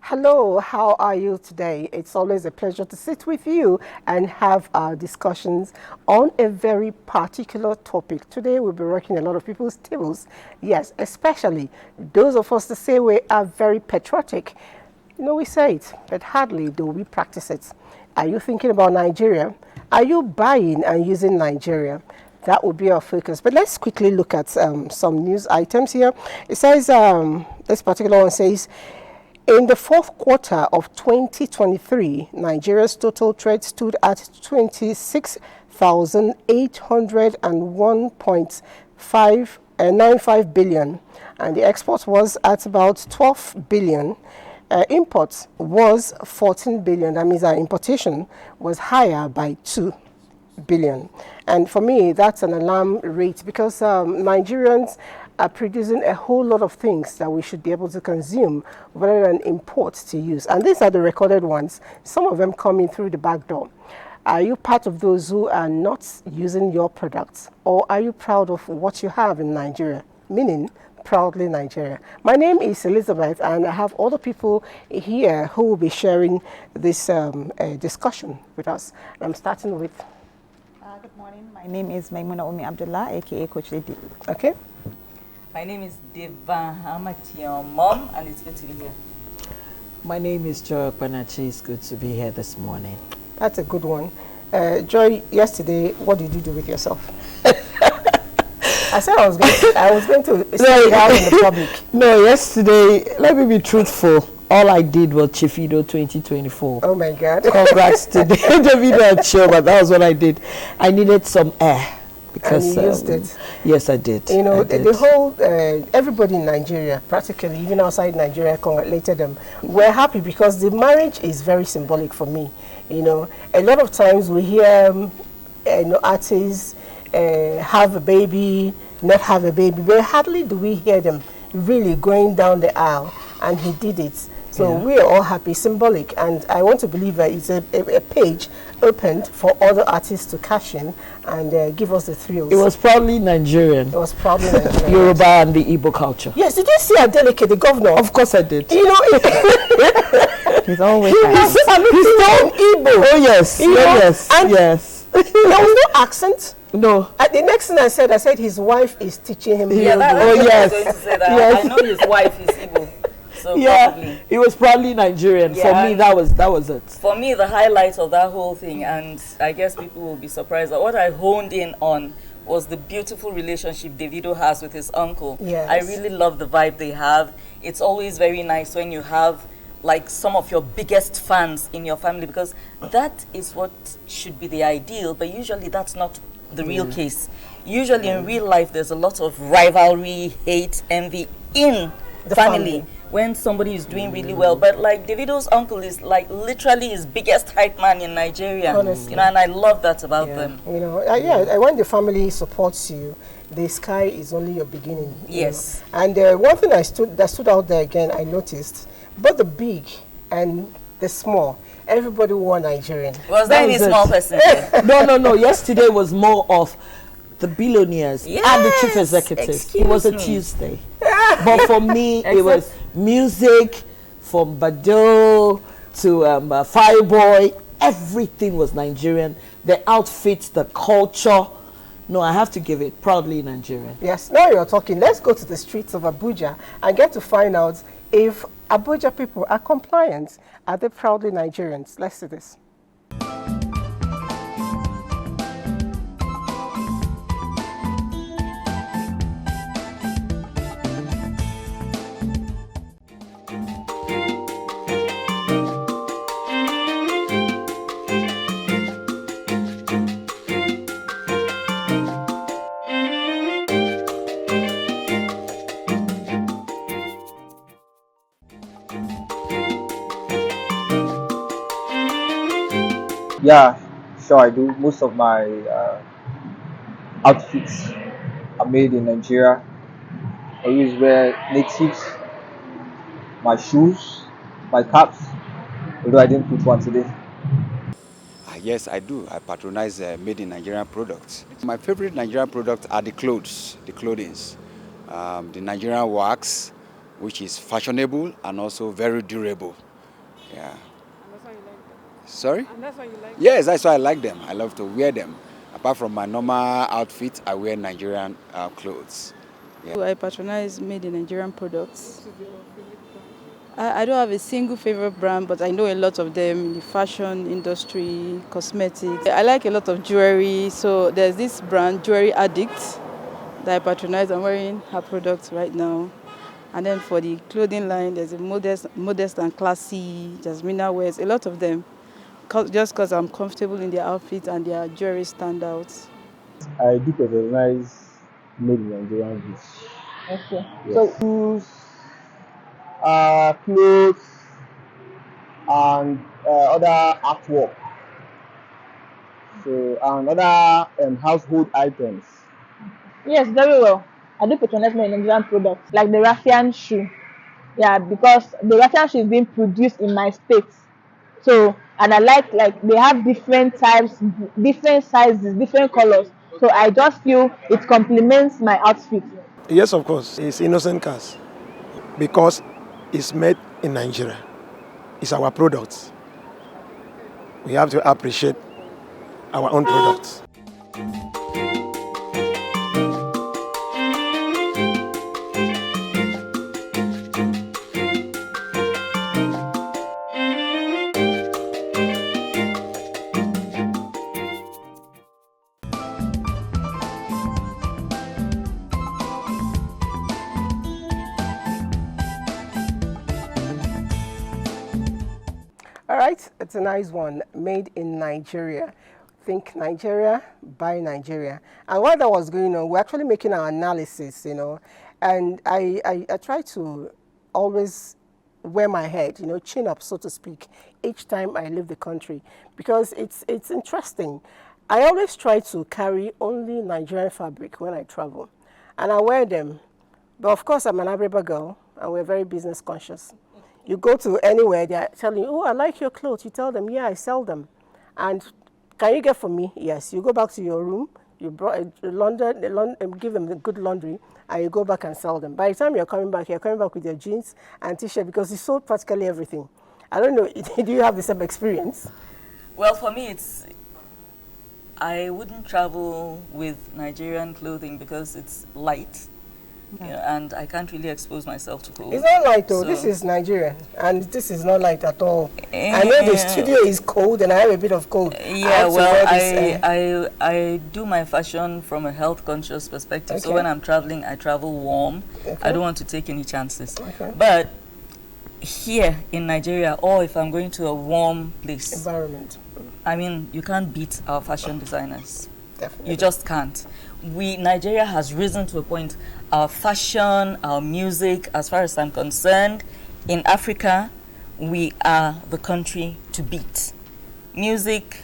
Hello, how are you today? It's always a pleasure to sit with you and have our discussions on a very particular topic. Today we'll be rocking a lot of people's tables. Yes, especially those of us that say we are very patriotic. You know, we say it, but hardly do we practice it. Are you thinking about Nigeria? Are you buying and using Nigeria? That would be our focus. But let's quickly look at some news items here. It says, this particular one says, in the fourth quarter of 2023, Nigeria's total trade stood at 26,801.95 billion, and the export was at about 12 billion. Imports was 14 billion. That means our importation was higher by 2 billion. And for me, that's an alarm rate because Nigerians are producing a whole lot of things that we should be able to consume rather than import to use. And these are the recorded ones, some of them coming through the back door. Are you part of those who are not using your products, or are you proud of what you have in Nigeria? Meaning, proudly Nigeria. My name is Elizabeth, and I have other people here who will be sharing this discussion with us. I'm starting with... Good morning. My name is Maimuna Omi Abdullah, aka Coach Lady. Okay. My name is Deva Hamati, your mom, and it's good to be here. My name is Joy Panachi. It's good to be here this morning. That's a good one. Joy, yesterday, what did you do with yourself? I said I was going to say it out in the public. No, yesterday, let me be truthful. All I did was Chifido 2024. Oh my God. Congrats to Davido show, but that was what I did. I needed some air. Because, and you used it. Yes, I did. You know, the whole, everybody in Nigeria, practically, even outside Nigeria, congratulated them. We're happy because the marriage is very symbolic for me. You know, a lot of times we hear artists have a baby, not have a baby, but hardly do we hear them really going down the aisle, and he did it. So we are all happy, symbolic, and I want to believe that it's a page opened for other artists to cash in and give us the thrills. It was probably Nigerian. It was probably Nigerian. Yoruba and the Igbo culture. Yes, did you see Adeleke, the governor? Of course I did. You know, He's always he's so Igbo. Oh yes, yes, and yes. There was no accent. No. The next thing I said his wife is teaching him. Yeah, Yoruba. I was going to say that. Yes. I know his wife is Igbo. So Yeah, probably. it was probably Nigerian. Yeah, For me, that was it. For me, the highlight of that whole thing, and I guess people will be surprised, that what I honed in on was the beautiful relationship Davido has with his uncle. Yes. I really love the vibe they have. It's always very nice when you have like some of your biggest fans in your family, because that is what should be the ideal, but usually that's not the real case. Usually in real life, there's a lot of rivalry, hate, envy in the family when somebody is doing really well. But like Davido's uncle is like literally his biggest hype man in Nigeria. Honestly. You know, and I love that about them. You know, when the family supports you, the sky is only your beginning. Yes. You know? And one thing that stood out there again, I noticed, both the big and the small, everybody wore Nigerian. Was there any small person? No. Yesterday was more of the billionaires and the chief executives. It was a Tuesday. But for me, it was music from Bado to Fireboy. Everything was Nigerian. The outfits, the culture. No, I have to give it proudly Nigerian. Yes, now you're talking. Let's go to the streets of Abuja and get to find out if Abuja people are compliant. Are they proudly Nigerians? Let's see this. Yeah, sure I do. Most of my outfits are made in Nigeria. I always wear natives, my shoes, my caps, although I didn't put one today. Yes, I do. I patronize made in Nigerian products. My favorite Nigerian products are the clothes, the clothings. The Nigerian wax, which is fashionable and also very durable. Yeah. And that's why you like them. Sorry? And that's why you like them. Yes, that's why I like them. I love to wear them. Apart from my normal outfit, I wear Nigerian clothes. Yeah. I patronize made in Nigerian products. I don't have a single favorite brand, but I know a lot of them in the fashion industry, cosmetics. I like a lot of jewelry, so there's this brand, Jewelry Addict, that I patronize. I'm wearing her products right now. And then for the clothing line, there's a modest and classy, Jasmina wears, a lot of them, just because I'm comfortable in their outfits and their jewelry stand out. I do patronize made in Nigerian goods. Okay. Yes. So Shoes, clothes, and other artwork. So and other household items. yes, very well. I do patronize my Nigerian products, like the Raffian shoe. Yeah, because the Raffian shoe is being produced in my state. So, and I like they have different types, different sizes, different colors. So I just feel it complements my outfit. Yes, of course. It's innocent cars because it's made in Nigeria. It's our products. We have to appreciate our own products. All right, it's a nice one, made in Nigeria. Think Nigeria, buy Nigeria. And while that was going on, we're actually making our analysis, and I try to always wear my head, chin up, so to speak, each time I leave the country, because it's interesting. I always try to carry only Nigerian fabric when I travel, and I wear them. But of course, I'm an Abriba girl, and we're very business conscious. You go to anywhere, they're telling you, oh, I like your clothes. You tell them, yeah, I sell them. And can you get for me? Yes. You go back to your room, you give them the good laundry, and you go back and sell them. By the time you're coming back with your jeans and t-shirt, because you sold practically everything. I don't know, do you have the same experience? Well, for me, I wouldn't travel with Nigerian clothing because it's light. And I can't really expose myself to cold. It's not light though. So this is Nigeria, and this is not light at all. I know the studio is cold, and I have a bit of cold. Yeah, well, I do my fashion from a health conscious perspective. Okay. So when I'm traveling, I travel warm. Okay. I don't want to take any chances. Okay. But here in Nigeria, or if I'm going to a warm place, environment, I mean, you can't beat our fashion designers. Definitely. You just can't. Nigeria has risen to a point. Our fashion, our music, as far as I'm concerned, in Africa, we are the country to beat. Music,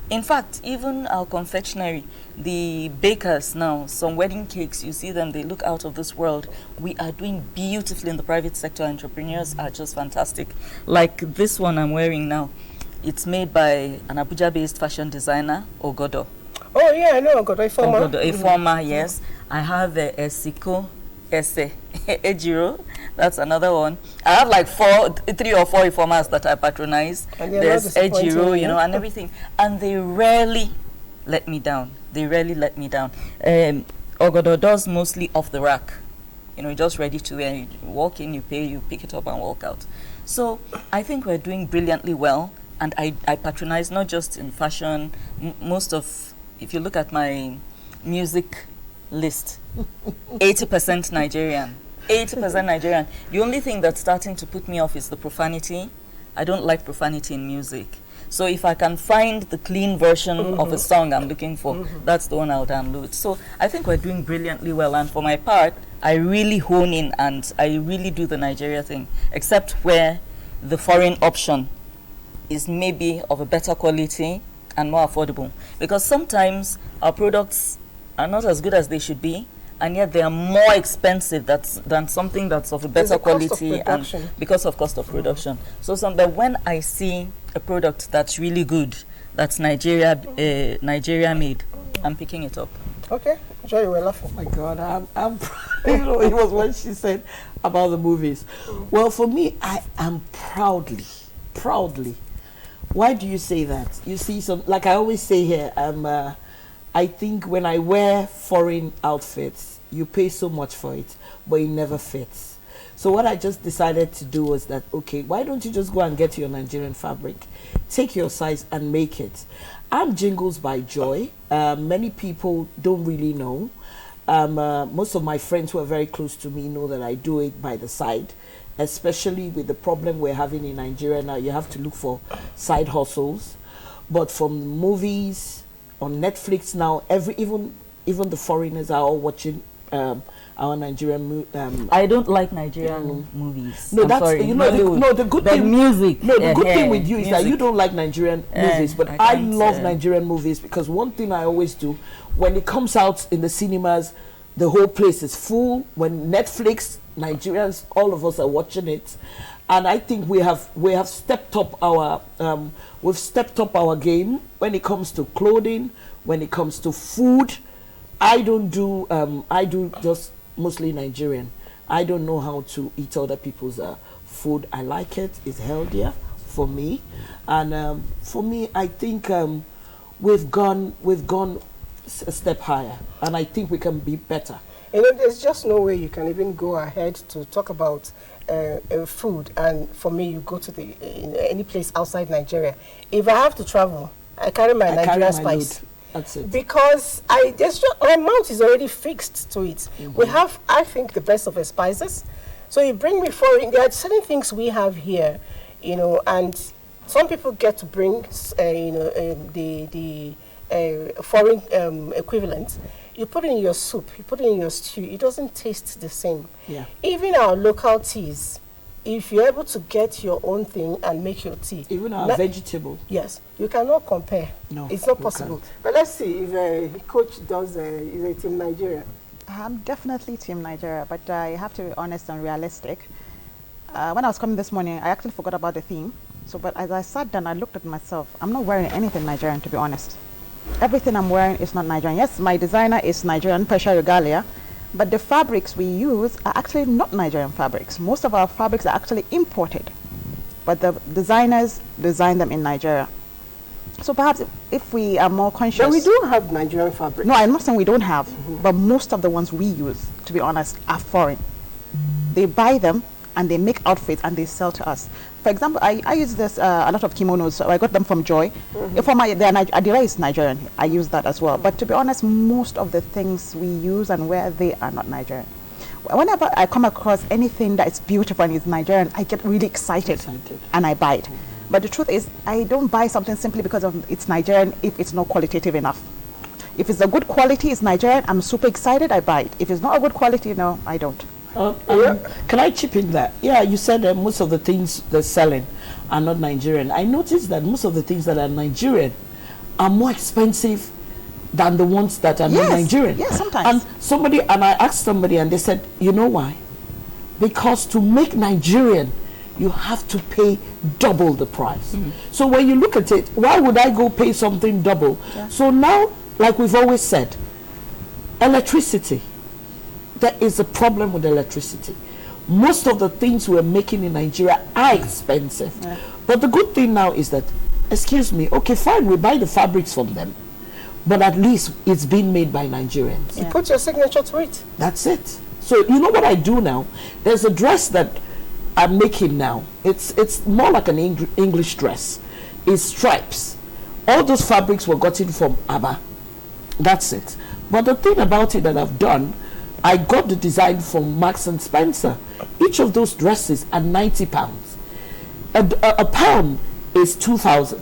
in fact, even our confectionery, the bakers now, some wedding cakes, you see them, they look out of this world. We are doing beautifully in the private sector. Entrepreneurs are just fantastic. Like this one I'm wearing now, it's made by an Abuja-based fashion designer, Ogodo. Oh yeah, I know Ogodo, a former, yes. I have a Esiko, Ese, Ejiro. That's another one. I have like 3 or 4 informers that I patronize. There's Ejiro, and everything. And they rarely let me down. Ogodo does mostly off the rack. Just ready to wear. You walk in, you pay, you pick it up and walk out. So I think we're doing brilliantly well. And I patronize not just in fashion, if you look at my music list, 80% Nigerian. 80% Nigerian. The only thing that's starting to put me off is the profanity. I don't like profanity in music. So if I can find the clean version of a song I'm looking for, that's the one I'll download. So I think we're doing brilliantly well. And for my part, I really hone in and I really do the Nigeria thing, except where the foreign option is maybe of a better quality and more affordable, because sometimes our products are not as good as they should be, and yet they are more expensive than something that's of a better quality, and because of cost of production. So when I see a product that's really good, that's Nigeria made, I'm picking it up. Okay, Joy, you were laughing. Oh my God, I'm it was when she said about the movies. Well, for me, I am proudly proudly. Why do you say that? You see, some, like I always say here, I think when I wear foreign outfits, you pay so much for it, but it never fits. So what I just decided to do was that, okay, why don't you just go and get your Nigerian fabric, take your size and make it. I'm Jingles by Joy. Many people don't really know. Most of my friends who are very close to me know that I do it by the side, especially with the problem we're having in Nigeria now. You have to look for side hustles. But from movies on Netflix now, even the foreigners are all watching our Nigerian I don't like Nigerian movies. No, I'm that's sorry. the good thing. Music. No, the good thing with you is that you don't like Nigerian movies, but I love Nigerian movies, because one thing I always do when it comes out in the cinemas, the whole place is full. When Netflix, Nigerians, all of us are watching it, and I think we have stepped up our game when it comes to clothing, when it comes to food. I do just mostly Nigerian. I don't know how to eat other people's food. I like it. It's healthier for me, and for me, I think we've gone a step higher, and I think we can be better. You know, there's just no way you can even go ahead to talk about food, and for me, you go to any place outside Nigeria. If I have to travel, I carry my Nigerian spice. That's it. Because my mouth is already fixed to it. We have, I think, the best of the spices. So you bring me foreign. There are certain things we have here, you know, and some people get to bring, the foreign equivalent. You put it in your soup, you put it in your stew. It doesn't taste the same. Yeah. Even our local teas, if you're able to get your own thing and make your tea. Even our vegetable. Yes, you cannot compare. No, it's not possible. But let's see if coach does, is a Team Nigeria. I'm definitely Team Nigeria, but I have to be honest and realistic. When I was coming this morning, I actually forgot about the theme. But as I sat down, I looked at myself. I'm not wearing anything Nigerian, to be honest. Everything I'm wearing is not Nigerian. Yes, my designer is Nigerian, Pesha Regalia, but the fabrics we use are actually not Nigerian fabrics. Most of our fabrics are actually imported, but the designers design them in Nigeria. So perhaps if we are more conscious... But we do have Nigerian fabrics. No, I'm not saying we don't have, but most of the ones we use, to be honest, are foreign. They buy them and they make outfits and they sell to us. For example, I use this a lot of kimonos. So I got them from Joy. For my Adira is Nigerian. I use that as well. But to be honest, most of the things we use and wear, they are not Nigerian. Whenever I come across anything that is beautiful and is Nigerian, I get really excited and I buy it. But the truth is, I don't buy something simply because of it's Nigerian if it's not qualitative enough. If it's a good quality, it's Nigerian, I'm super excited, I buy it. If it's not a good quality, no, I don't. Can I chip in that? Yeah, you said that most of the things they're selling are not Nigerian. I noticed that most of the things that are Nigerian are more expensive than the ones that are not Nigerian. Yes, sometimes. And I asked somebody and they said, you know why? Because to make Nigerian, you have to pay double the price. So when you look at it, why would I go pay something double? Yeah. So now, like we've always said, electricity. There is a problem with electricity. Most of the things we're making in Nigeria are expensive. Yeah. But the good thing now is that, excuse me, okay, fine, we buy the fabrics from them, but at least it's being made by Nigerians. You put your signature to it. That's it. So you know what I do now? There's a dress that I'm making now. It's more like an English dress. It's stripes. All those fabrics were gotten from Abba. That's it. But the thing about it that I've done, I got the design from Marks and Spencer. Each of those dresses are £90. A pound is 2,000.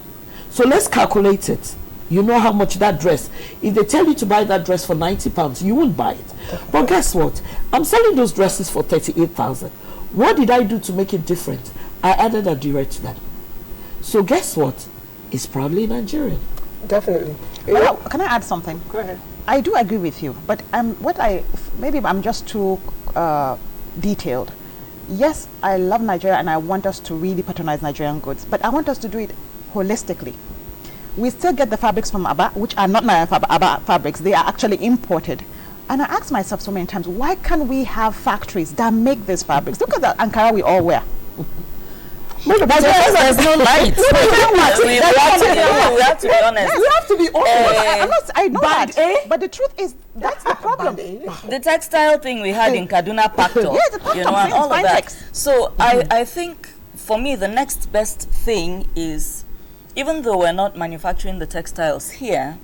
So let's calculate it. You know how much that dress. If they tell you to buy that dress for £90, you won't buy it. But guess what? I'm selling those dresses for 38,000. What did I do to make it different? I added a direct to them. So guess what? It's probably Nigerian. Definitely. Can I add something? Go ahead. I do agree with you, but maybe I'm just too detailed. Yes, I love Nigeria and I want us to really patronize Nigerian goods, but I want us to do it holistically. We still get the fabrics from Abba, which are not Nigerian Abba fabrics. They are actually imported. And I ask myself so many times, why can't we have factories that make these fabrics? Look at the Ankara we all wear. No, but there's no light. We have to be honest. We have to be honest. I know that. But the truth is, that's the problem. The textile thing we had in Kaduna packed up. Yeah, and all of that. So I think for me the next best thing is, even though we're not manufacturing the textiles here,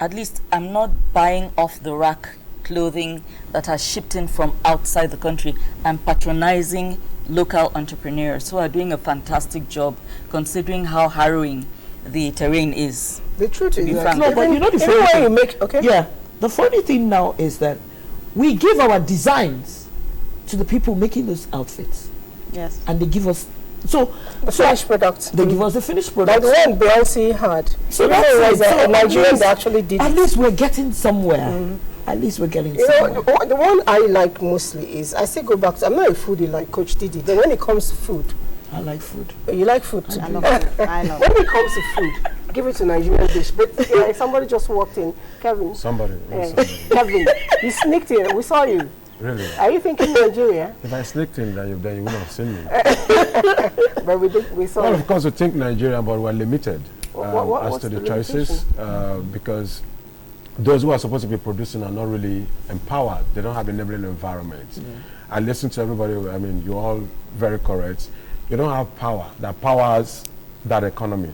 at least I'm not buying off the rack clothing that are shipped in from outside the country. I'm patronizing local entrepreneurs who are doing a fantastic job considering how harrowing the terrain is. The truth is that no, but you know the funny thing, you make, yeah, the funny thing now is that we give our designs to the people making those outfits. Yes. And they give us the finished product. They give us the finished product. Like the one Beyonce had. So that's a Nigerian that actually did at least we're getting somewhere. At least we're getting somewhere. The one I like mostly is, I still go back to, I'm not a foodie like Coach Didi, but when it comes to food, I like food. You like food too? I love food. I know. When it comes to food, give it to Nigerian dish. But somebody just walked in. Kevin. Somebody. Kevin, you sneaked in. We saw you. Really? Are you thinking Nigeria? If I sneaked in, then you wouldn't have seen me. But we saw. Well, of course, we think Nigerian, but we're limited as to the choices because those who are supposed to be producing are not really empowered. They don't have enabling environment. I listen to everybody. I mean, you're all very correct. You don't have power that powers that economy.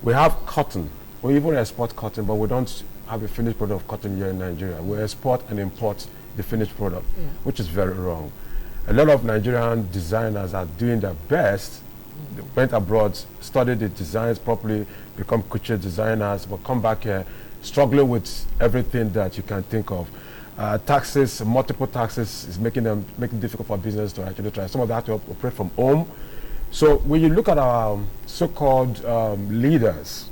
We have cotton. We even export cotton, but we don't have a finished product of cotton here in Nigeria. We export and import the finished product, which is very wrong. A lot of Nigerian designers are doing their best. They went abroad, studied the designs properly, become couture designers, but come back here struggling with everything that you can think of. Taxes, multiple taxes is making it difficult for business to actually try. Some of that have to operate from home. So when you look at our so-called leaders,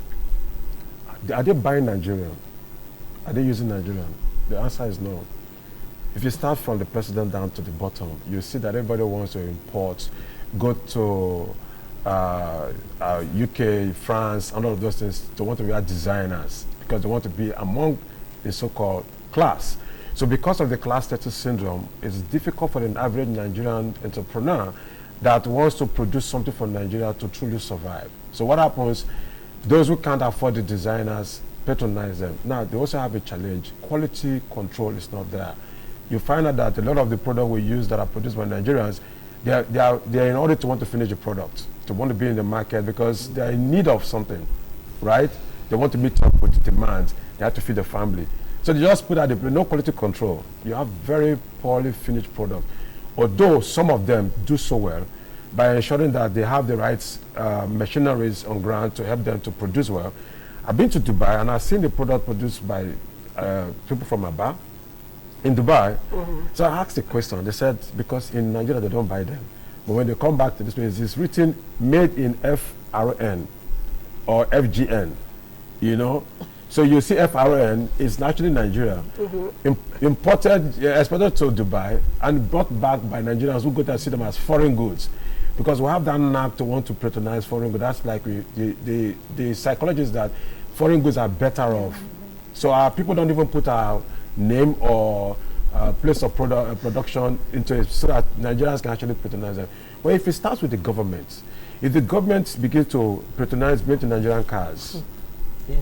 are they buying Nigerian? Are they using Nigerian? The answer is no. If you start from the president down to the bottom, you see that everybody wants to import, go to UK, France, and all of those things. They want to be designers because they want to be among the so-called class. So because of the class status syndrome, it's difficult for the average Nigerian entrepreneur that wants to produce something for Nigeria to truly survive. So what happens, those who can't afford the designers patronize them. Now, they also have a challenge. Quality control is not there. You find out that a lot of the products we use that are produced by Nigerians, they are in order to want to finish the product, to want to be in the market because they are in need of something, right? They want to meet up with the demands. They have to feed the family. So they just put out no quality control. You have very poorly finished product. Although some of them do so well by ensuring that they have the right machineries on ground to help them to produce well. I've been to Dubai and I've seen the product produced by people from Aba in Dubai. So I asked the question. They said because in Nigeria they don't buy them. But when they come back to this place, it's written made in FRN or FGN, you know. So you see FRN is actually Nigeria, imported, exported to Dubai and brought back by Nigerians who go to see them as foreign goods. Because we have that knack to want to patronize foreign goods. That's like the psychology is that foreign goods are better off. So our people don't even put our name or place of production into it so that Nigerians can actually patronize them. Well, if it starts with the government, if the government begins to patronize made in Nigerian cars,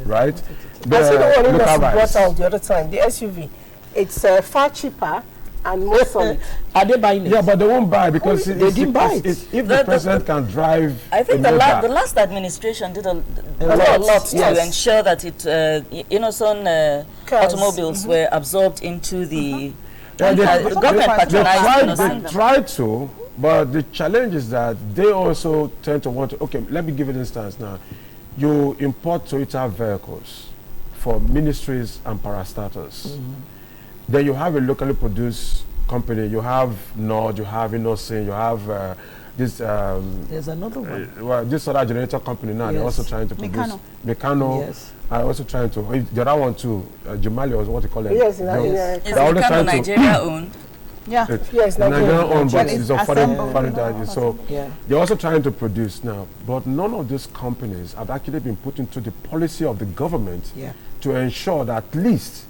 right? I see the one that brought out the other time, the SUV. It's far cheaper and more solid. Are they buying it? Yeah, but they won't buy because they didn't buy it. If the president can drive, I think the last administration did a lot to ensure that Innoson automobiles were absorbed into the government patronized. They tried to, but the challenge is that they also tend to want to. Okay, let me give you an instance now. You import Toyota vehicles for ministries and parastatals. Then you have a locally produced company. You have Nord, you have Innocent, you have this. There's another one. Well, this other generator company now. They're also trying to produce. Mecano. Yes. Are also trying to. The other one too. Jumali was what you call it. Yes, is Mecano Nigeria owned? Yeah. Yes, Nigerian owned, but it's a foreign. So they're also trying to produce now. But none of these companies have actually been put into the policy of the government to ensure that at least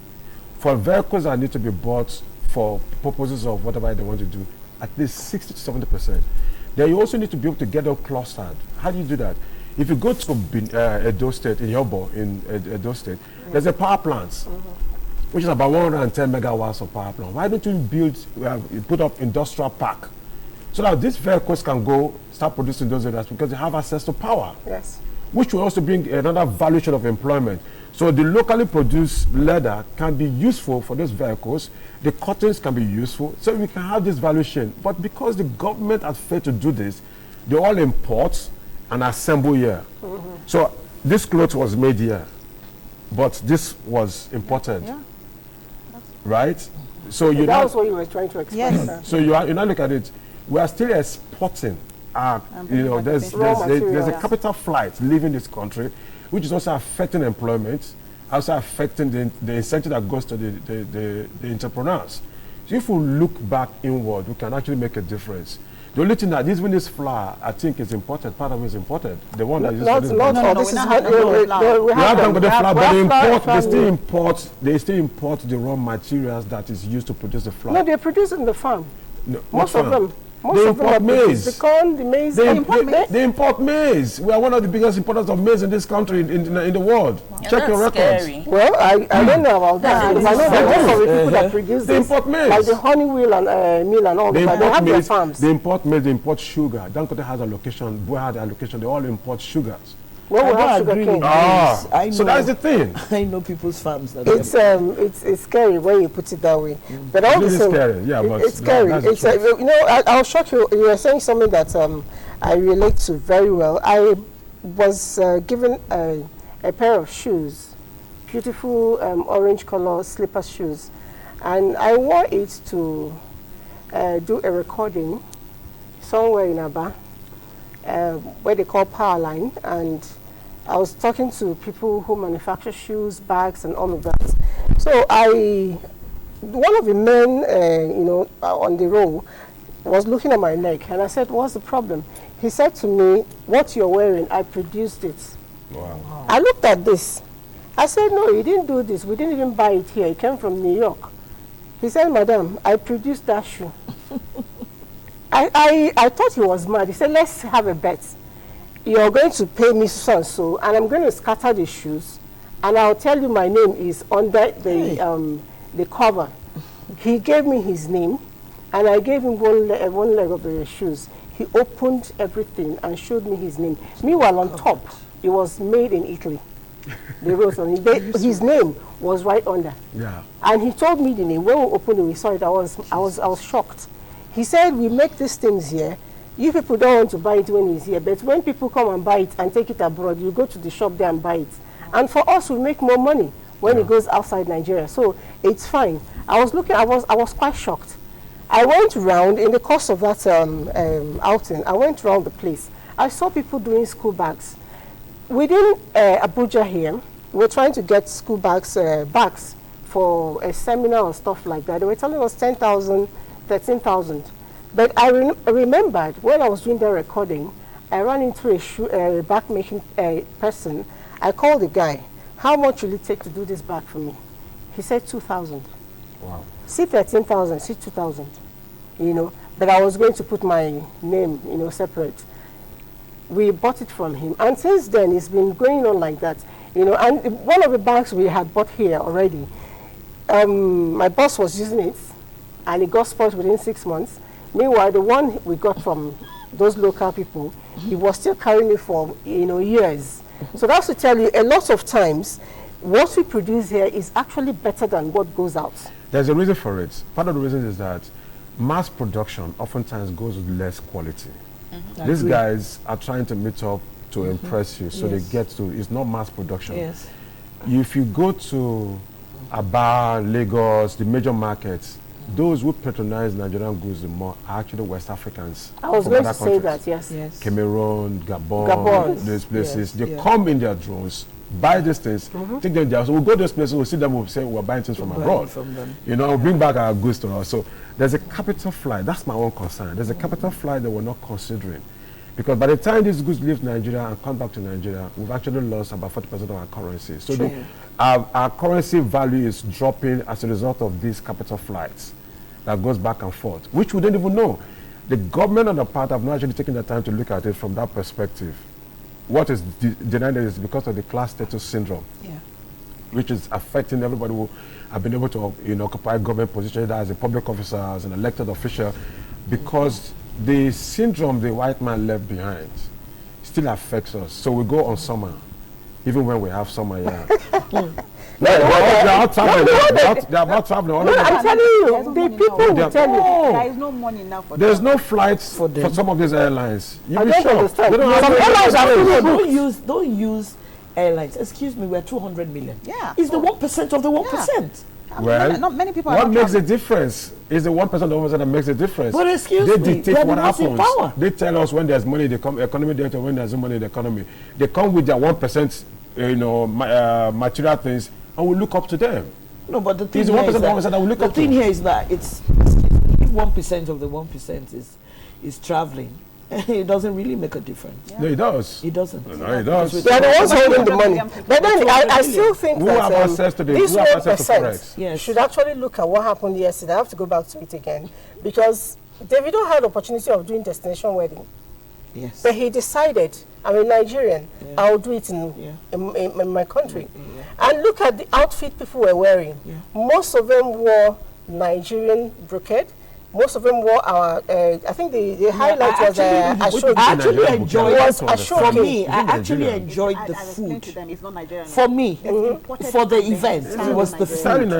for vehicles that need to be bought for purposes of whatever they want to do, at least 60 to 70%. then you also need to be able to get them clustered. How do you do that? If you go to Edo State, in Yobo, in Edo State, there's a power plant, which is about 110 megawatts of power plant. Why don't you put up industrial park, so that these vehicles can go start producing those areas because they have access to power? Yes. Which will also bring another valuation of employment. So the locally produced leather can be useful for those vehicles. The cottons can be useful. So we can have this valuation. But because the government has failed to do this, they all import and assemble here. So this cloth was made here, but this was imported. Yeah. Right? So you that was what you were trying to explain. Yes. So you now look at it, we are still exporting. There's a capital flight leaving this country, which is also affecting employment, also affecting the incentive that goes to the entrepreneurs. So if we look back inward, we can actually make a difference. The only thing that even this flour, I think, is imported. Part of it is imported. The one that is not this all. This is we have the flour, but they still import the raw materials that is used to produce the flour. No, they produce in the farm. No, most of them. They import maize. The corn, the maize. They import maize. We are one of the biggest importers of maize in this country, in the world. Yeah, check your records. Scary. Well, I don't know about that. Because I know that most of the people that produce they this, import maize. like the honey wheel and mill and all that, they have their farms. They import maize, they import sugar. Dangote has a location, Bua had a location, they all import sugars. Well, we have sugar cane. I know, so that's the thing. I know people's farms. That It's scary when you put it that way. But all the same, scary. Yeah, but it's scary. It's I'll shock you. You were saying something that I relate to very well. I was given a pair of shoes, beautiful orange color slipper shoes, and I wore it to do a recording somewhere in Aba, where they call Powerline, and I was talking to people who manufacture shoes, bags, and all of that. So one of the men, on the row, was looking at my neck, and I said, "What's the problem?" He said to me, "What you're wearing, I produced it." Wow. I looked at this. I said, "No, you didn't do this. We didn't even buy it here. It came from New York." He said, "Madam, I produced that shoe." I thought he was mad. He said, "Let's have a bet. You're going to pay me so and so, and I'm going to scatter the shoes, and I'll tell you my name is under the cover." He gave me his name, and I gave him one leg of the shoes. He opened everything and showed me his name. Meanwhile, on top, it was made in Italy. They wrote on it. His name was right under. Yeah. And he told me the name. When we opened it, we saw it. I was shocked. He said, "We make these things here. You people don't want to buy it when it's here, but when people come and buy it and take it abroad, you go to the shop there and buy it. And for us, we make more money when it goes outside Nigeria. So it's fine." I was quite shocked. I went around in the course of that outing. I went around the place. I saw people doing school bags. Within Abuja here, we're trying to get school bags for a seminar or stuff like that. They were telling us 10,000, 13,000. But I remembered when I was doing the recording, I ran into a bag making person. I called the guy. "How much will it take to do this bag for me?" He said 2,000. Wow. See 13,000, see 2,000. But I was going to put my name, separate. We bought it from him, and since then it's been going on like that. And one of the bags we had bought here already, my boss was using it, and it got spoiled within 6 months. Meanwhile, the one we got from those local people, he was still carrying it for years. So that's to tell you, a lot of times, what we produce here is actually better than what goes out. There's a reason for it. Part of the reason is that mass production oftentimes goes with less quality. These guys are trying to meet up to impress you, so they get to, it's not mass production. Yes. If you go to Aba, Lagos, the major markets, those who patronize Nigerian goods the more are actually West Africans. I was going to say that, yes. Cameroon, Gabon, these places. They come in their drones, buy these things, take them there. So we'll go to those places, we'll see them, we'll say we're buying things from abroad. Bring back our goods to us. So there's a capital flight. That's my own concern. There's a capital flight that we're not considering. Because by the time these goods leave Nigeria and come back to Nigeria, we've actually lost about 40% of our currency. So our currency value is dropping as a result of these capital flights that goes back and forth, which we don't even know. the government on the part have not actually taken the time to look at it from that perspective. What is denied is because of the class status syndrome, which is affecting everybody who have been able to occupy government positions, either as a public officer, as an elected official, because the syndrome the white man left behind still affects us. So we go on summer, even when we have summer here. They're out traveling. They're about traveling. I'm telling you, the people will tell you. There is no money now for There's no flights for some of these airlines. I don't understand. Some airlines don't use airlines. Excuse me, we're 200 million. Yeah. It's the 1% of the 1%. Well, not many people. What makes the difference is the 1% of the 1% that makes the difference. But excuse they me, dictate what happens. Power. They tell us when there's money in the economy, they tell when there's no money in the economy. They come with their 1%, material things, and we look up to them. No, but the thing here is that we look up to. The thing here is that it's if 1% of the 1% is traveling, it doesn't really make a difference. No, it does. It doesn't. No, it does. They are the ones holding the money. But then I still think who that have access to this 1% yes. should actually look at what happened yesterday. I have to go back to it again because Davido had the opportunity of doing destination wedding. Yes. But he decided, I'm a Nigerian, I'll do it in my country. And look at the outfit people were wearing. Most of them wore Nigerian brocade. Most of them wore our, I think the highlight was Ashok. I actually enjoyed For me, I actually enjoyed the food. For me, for the event, it was the food.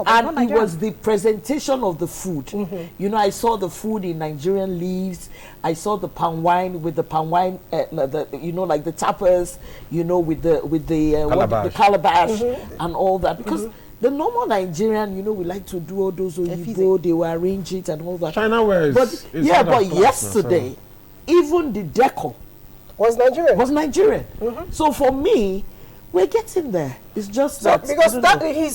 And it was the presentation of the food. You know, I saw the food in Nigerian leaves. I saw the palm wine with the palm wine, like the tapas, with the calabash and all that. Because the normal Nigerian, we like to do all those oyibo, they will arrange it and all that. China wears. But yesterday, even the decor was Nigerian. So for me, we're getting there. It's just that because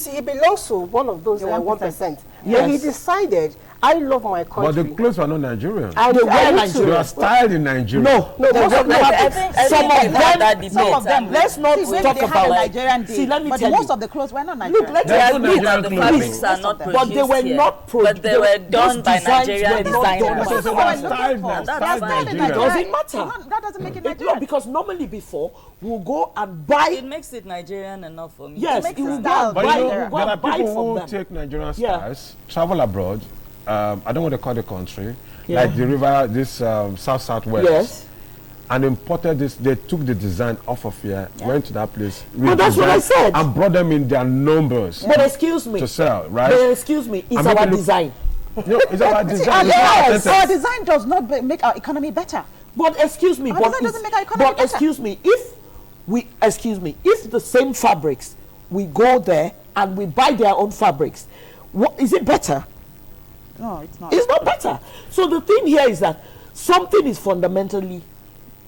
he belongs to one of those 1%. Yes. And he decided, I love my country. But the clothes were not Nigerian. They were Nigerian. They are styled in Nigeria. No, some of them. Let's not talk about Nigerian. See, let me but tell you. Most of the clothes were not Nigerian. Look, the fabrics are not produced but they were not produced. But they were done by Nigerian designers. So they were styled Nigerian. Doesn't matter. That doesn't make it Nigerian. No, because normally before we'll go and buy. It makes it Nigerian enough for me. Yes, it will go and buy. There are people who take Nigerian styles, travel abroad. I don't want to call the country, like the river, this southwest, and imported this. They took the design off of here, went to that place, but that's what I said, and brought them in their numbers. But excuse me, to sell, right? But excuse me, it's our design. No, it's our design. Our design does not make our economy better. But excuse me, doesn't make our economy better. Excuse me, if the same fabrics, we go there and we buy their own fabrics, what is it better? No, it's not. It's not better. So the thing here is that something is fundamentally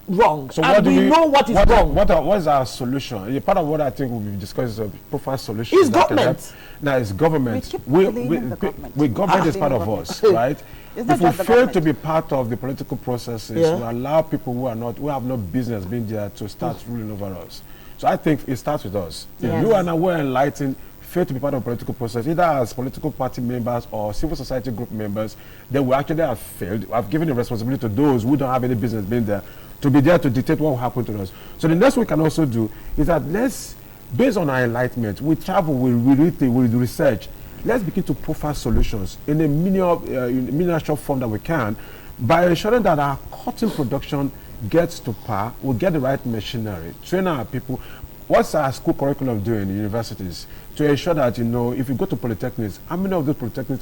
wrong, so and we know what is wrong. What is our solution? Part of what I think we'll be discussing is a profound solution. It's government. Now it's government. We government is part of us, right? If we fail to be part of the political processes, we allow people who have no business being there to start ruling over us. So I think it starts with us. If you are now well enlightened, fail to be part of the political process, either as political party members or civil society group members, then we actually have failed. We have given the responsibility to those who don't have any business being there to be there to dictate what will happen to us. So the next we can also do is that let's, based on our enlightenment, we travel, we read, we do research, let's begin to profile solutions in a miniature form that we can by ensuring that our cotton production gets to par, we get the right machinery, train our people. What's our school curriculum doing in universities to ensure that, if you go to polytechnics, how many of those polytechnics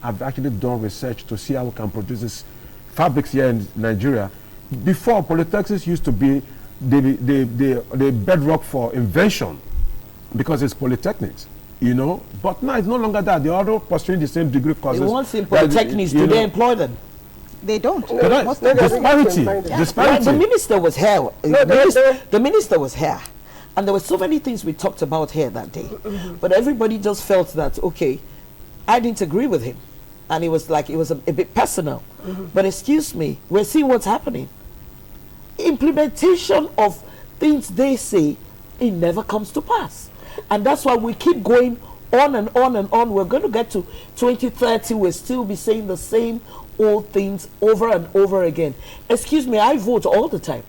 have actually done research to see how we can produce these fabrics here in Nigeria? Before, polytechnics used to be the bedrock for invention because it's polytechnics, But now it's no longer that. They're all pursuing the same degree courses. They want in polytechnics, do they employ them? They don't. Disparity. The minister was here. The minister was here. And there were so many things we talked about here that day. But everybody just felt that, okay, I didn't agree with him. And it was a bit personal. But excuse me, we're seeing what's happening. Implementation of things they say, it never comes to pass. And that's why we keep going on and on and on. We're going to get to 2030, we'll still be saying the same old things over and over again. Excuse me, I vote all the time.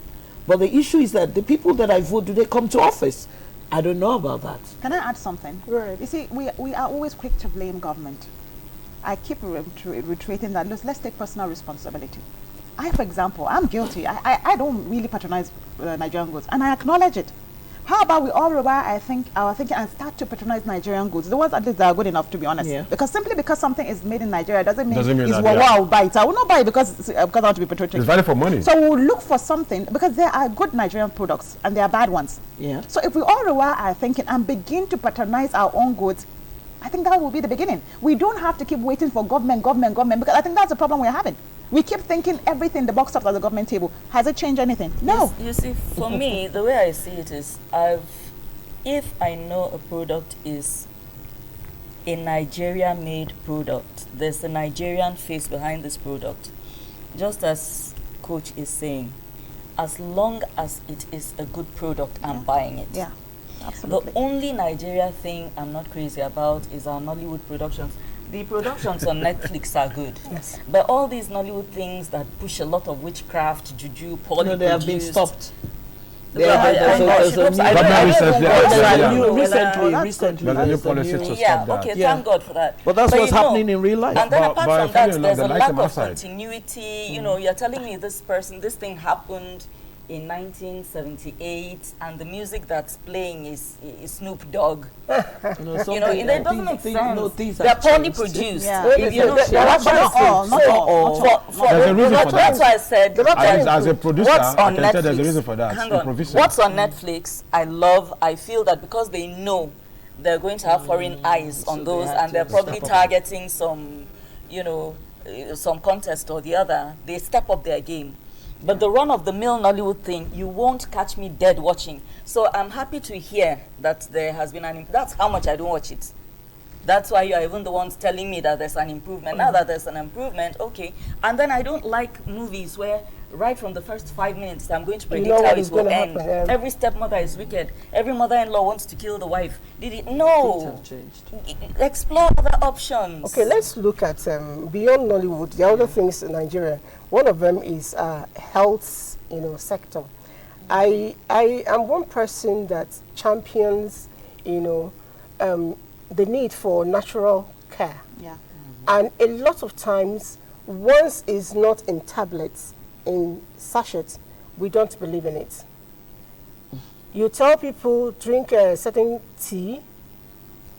But the issue is that the people that I vote, do they come to office? I don't know about that. Can I add something? Right. You see, we are always quick to blame government. I keep reiterating that. Let's take personal responsibility. For example, I'm guilty. I don't really patronize Nigerian goods, and I acknowledge it. How about we all revise our thinking and start to patronize Nigerian goods, the ones at least that are good enough, to be honest. Yeah. Because simply because something is made in Nigeria doesn't mean it's I will buy it. I will not buy it because I want to be patriotic. It's value for money. So we'll look for something, because there are good Nigerian products and there are bad ones. Yeah. So if we all rewire our thinking and begin to patronize our own goods, I think that will be the beginning. We don't have to keep waiting for government, because I think that's the problem we're having. We keep thinking everything the box up at the government table. Has it changed anything? No. You see, for me, the way I see it is, if I know a product is a Nigeria-made product, there's a Nigerian face behind this product. Just as Coach is saying, as long as it is a good product, I'm buying it. Yeah, absolutely. The only Nigeria thing I'm not crazy about is our Nollywood productions. The productions on Netflix are good. Yes. But all these Nollywood things that push a lot of witchcraft, juju, poorly They have been stopped. Recently. There's a new policy to stop that. Okay, thank God for that. But that's what's happening in real life. And then apart from that, there's a lack of outside. continuity. You know, you're telling me this thing happened in 1978, and the music that's playing is Snoop Dogg. It doesn't make sense. They're poorly produced. Yeah. Not all. There's a reason for that. That's why I said, as a producer, I can tell there's a reason for that. Hang on. What's on Netflix, I feel that because they know they're going to have foreign eyes on those, and they're probably targeting some contest or the other, they step up their game. But the run-of-the-mill Nollywood thing, you won't catch me dead watching. So I'm happy to hear that there has been that's how much I don't watch it. That's why you are even the ones telling me that there's an improvement. Now that there's an improvement, okay. And then I don't like movies where right from the first 5 minutes I'm going to predict how it will end. Every stepmother is wicked. Every mother-in-law wants to kill the wife. Did it? No. Things have changed. Explore other options. Okay, let's look at beyond Nollywood, the other things in Nigeria. One of them is health, sector. I am one person that champions, the need for natural care. Yeah. And a lot of times, once it's not in tablets, in sachets, we don't believe in it. You tell people drink a certain tea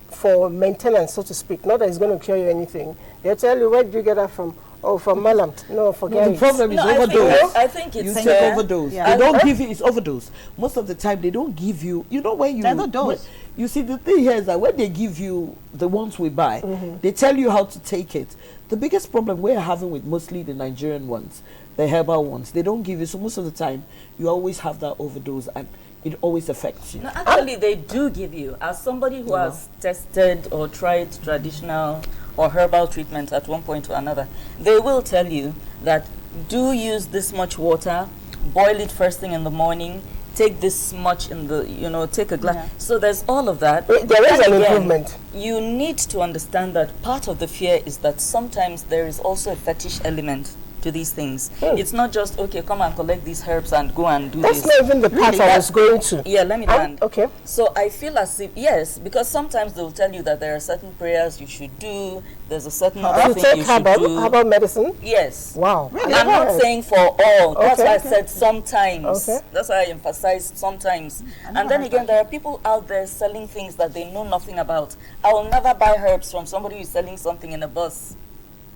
for maintenance, so to speak. Not that it's going to cure you anything. They'll tell you, where did you get that from? Oh, from Malam. No, forget it. The problem is overdose. I think it's you take overdose. Yeah. They don't give you, it's overdose. Most of the time, they don't give you, when you... There's no dose. You see, the thing here is that when they give you the ones we buy, they tell you how to take it. The biggest problem we're having with mostly the Nigerian ones, the herbal ones, they don't give you. So most of the time, you always have that overdose, and it always affects you. No, actually, they do give you. As somebody who has tested or tried traditional or herbal treatment at one point or another, they will tell you that do use this much water, boil it first thing in the morning, take this much in the, take a glass. Yeah. So there's all of that. There is an improvement. You need to understand that part of the fear is that sometimes there is also a fetish element to these things. It's not just, okay, come and collect these herbs and go and do this. That's not even the part I was going to. Yeah, let me land. Okay. So I feel as if, yes, because sometimes they'll tell you that there are certain prayers you should do, there's a certain other thing you should do. Herbal medicine? Yes. Wow. Really? I'm not saying for all. That's why I said sometimes. Okay. That's why I emphasized sometimes. And then again, there are people out there selling things that they know nothing about. I will never buy herbs from somebody who's selling something in a bus.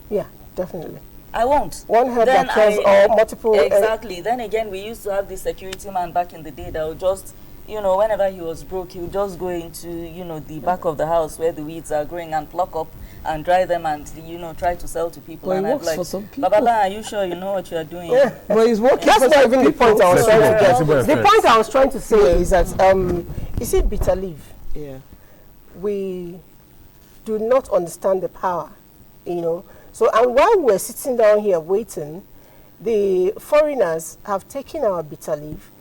Yeah, definitely. I won't. One herb that kills all multiple... Exactly. Then again, we used to have this security man back in the day that would just, whenever he was broke, he would just go into, the back of the house where the weeds are growing and pluck up and dry them and, try to sell to people. Well, and it works for some people. Babala, are you sure you know what you are doing? Yeah. Well, it's working. That's not even the point I was trying to get. The point I was trying to say is that, you see bitter leaf? Yeah. We do not understand the power, So, and while we're sitting down here waiting, the foreigners have taken our bitter leaf,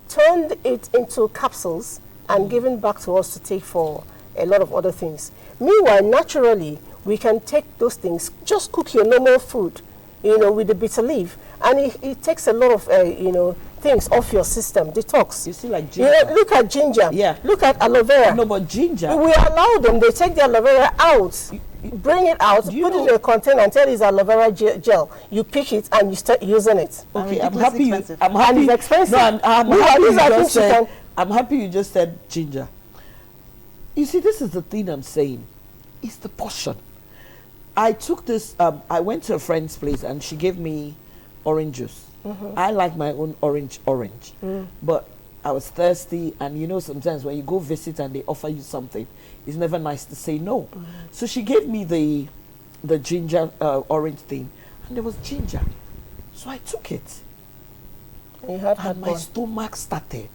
turned it into capsules, and given back to us to take for a lot of other things. Meanwhile, naturally, we can take those things, just cook your normal food, with the bitter leaf, and it takes a lot of, things off your system, detox. You see, like ginger. Look at ginger. Yeah. Look at aloe vera. No, but ginger. We allow them. They take the aloe vera out, bring it out, put it in a container, and tell it's aloe vera gel. You pick it and you start using it. Okay, I'm happy. I'm happy. And it's expensive. No, I'm happy you just said ginger. You see, this is the thing I'm saying. It's the portion. I took this. I went to a friend's place and she gave me orange juice. I like my own orange, but I was thirsty, and sometimes when you go visit and they offer you something, it's never nice to say no. So she gave me the ginger orange thing, and there was ginger, so I took it, and my stomach started,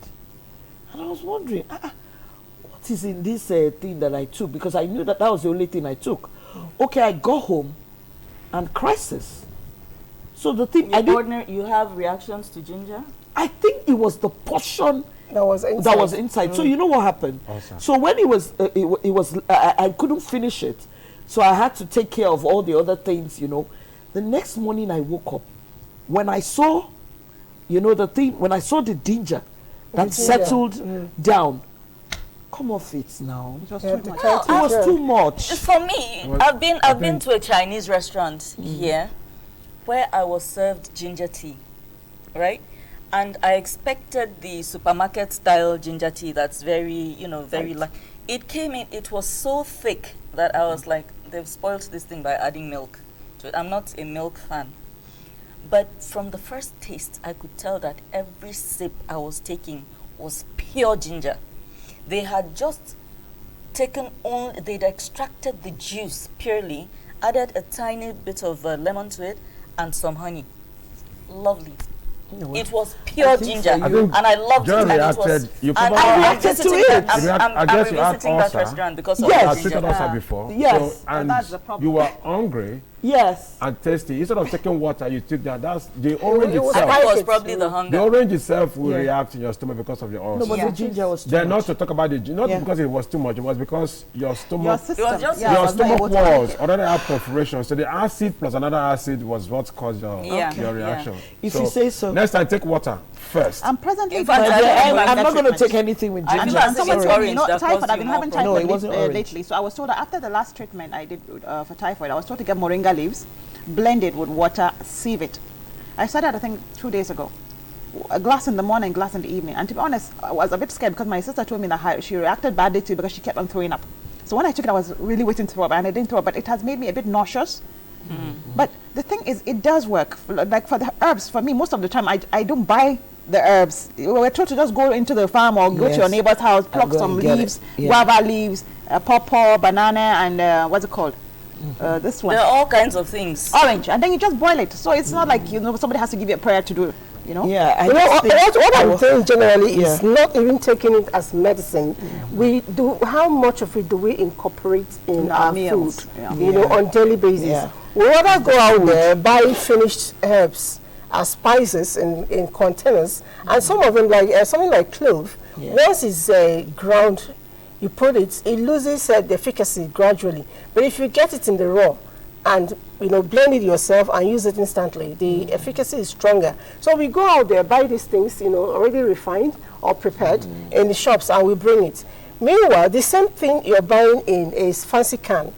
and I was wondering, what is in this thing that I took, because I knew that was the only thing I took. Okay, I got home, and crisis. So the thing you have reactions to ginger? I think it was the portion that was inside. So you know what happened? Awesome. So when it was I couldn't finish it, so I had to take care of all the other things. The next morning I woke up, when I saw, when I saw the ginger that settled down. Come off it now. It was too much. It was too much. For me, I've been to a Chinese restaurant here, where I was served ginger tea, right? And I expected the supermarket style ginger tea that's very, very light. It came in, it was so thick that I was like, they've spoiled this thing by adding milk to it. I'm not a milk fan. But from the first taste, I could tell that every sip I was taking was pure ginger. They had just they'd extracted the juice purely, added a tiny bit of lemon to it, and some honey. Lovely. It was pure ginger, and I loved it. And I reacted to it. I'm revisiting that restaurant because of I've treated us before. Yes, so, and that's the problem. You were hungry. Yes. And tasty. Instead of taking water, you took that. That's the orange itself. I think it was probably the hunger. The orange itself will react in your stomach because of the ulcer. No, but the ginger was too much. Not to talk about the ginger, not because it was too much. It was because your stomach, your stomach walls already had perforation. So the acid plus another acid was what caused your reaction. If you say so. Next time, take water first. I'm presently. I'm not going to take anything with ginger. Someone told me, typhoid. I've been having typhoid lately. So I was told that after the last treatment I did for typhoid, I was told to get moringa leaves, blend it with water, sieve it. I started, I think, 2 days ago. A glass in the morning, glass in the evening. And to be honest, I was a bit scared because my sister told me that she reacted badly to it because she kept on throwing up. So when I took it, I was really waiting to throw up, and I didn't throw up, but it has made me a bit nauseous. But the thing is, it does work. Like for the herbs, for me, most of the time, I don't buy the herbs. We're told to just go into the farm or go to your neighbor's house, pluck some leaves, guava leaves, pawpaw, banana, and what's it called? This one. There are all kinds of things. Orange, and then you just boil it. So it's not like somebody has to give you a prayer to do it. Yeah. What I'm saying generally is not even taking it as medicine. We do. How much of it do we incorporate in our meals, food? On daily basis. We rather go out there buy finished herbs as spices in containers, and some of them like something like clove. Once it's ground, you put it loses the efficacy gradually. But if you get it in the raw and blend it yourself and use it instantly, the efficacy is stronger. So we go out there, buy these things already refined or prepared in the shops, and we bring it. Meanwhile, the same thing you're buying in is fancy can.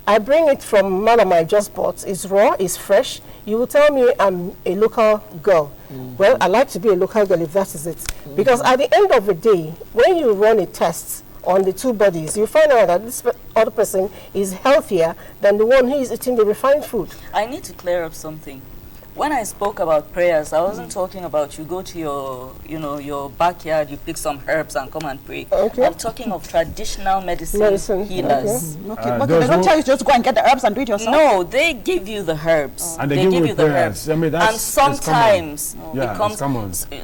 I bring it from Madam I just bought. It's raw, it's fresh. You will tell me I'm a local girl. Well, I like to be a local girl if that is it. Because at the end of the day, when you run a test on the two bodies, you find out that this other person is healthier than the one who is eating the refined food. I need to clear up something. When I spoke about prayers, I wasn't talking about you go to your backyard, you pick some herbs and come and pray. Okay. I'm talking of traditional medicine healers. Okay. But they don't tell you to just go and get the herbs and do it yourself? No, they give you the herbs. And they give you the herbs. I mean, and sometimes it comes